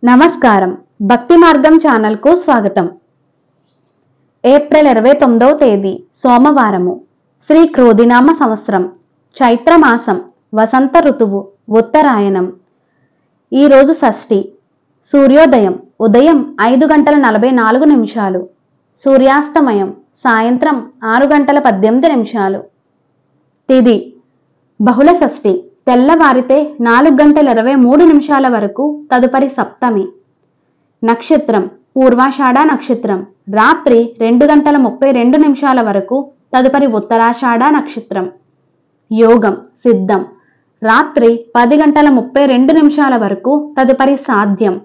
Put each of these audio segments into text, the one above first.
నమస్కారం. భక్తి మార్గం ఛానల్కు స్వాగతం. ఏప్రిల్ 29వ తేదీ సోమవారము. శ్రీ క్రోధినామ సంవత్సరం, చైత్రమాసం, వసంత ఋతువు, ఉత్తరాయణం. ఈరోజు షష్ఠి. సూర్యోదయం ఉదయం 5:44, సూర్యాస్తమయం సాయంత్రం 6:18. తిథి బహుళ షష్ఠి. తెల్లవారితే 4:23 వరకు, తదుపరి సప్తమి. నక్షత్రం పూర్వాషాఢ నక్షత్రం. రాత్రి 2:32 వరకు, తదుపరి ఉత్తరాషాఢ నక్షత్రం. యోగం సిద్ధం. రాత్రి 10:32 వరకు, తదుపరి సాధ్యం.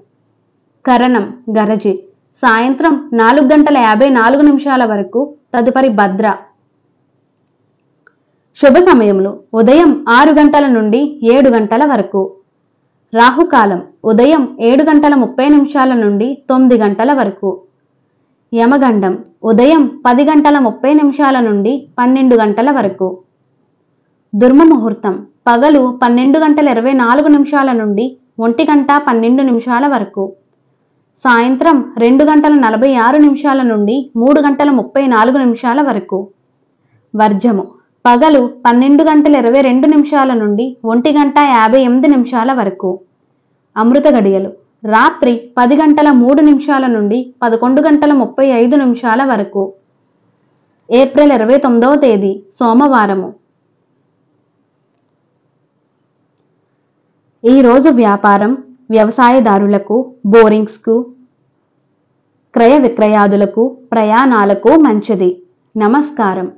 కరణం గరజి. సాయంత్రం 4:54 వరకు, తదుపరి భద్ర. శుభ సమయములు ఉదయం 6 గంటల నుండి 7 గంటల వరకు. రాహుకాలం ఉదయం 7:30 నుండి 9 గంటల వరకు. యమగండం ఉదయం 10:30 నుండి 12 గంటల వరకు. దుర్ముహూర్తం పగలు 12:24 నుండి 1:12 వరకు. సాయంత్రం 2:46 నుండి 3:34 వరకు. వర్జము పగలు 12:22 నుండి 1:58 వరకు. అమృత గడియలు రాత్రి 10:03 నుండి 11:35 వరకు. ఏప్రిల్ 29వ తేదీ సోమవారము. ఈరోజు వ్యాపారం, వ్యవసాయదారులకు, బోరింగ్స్కు, క్రయ విక్రయాదులకు, ప్రయాణాలకు మంచిది. నమస్కారం.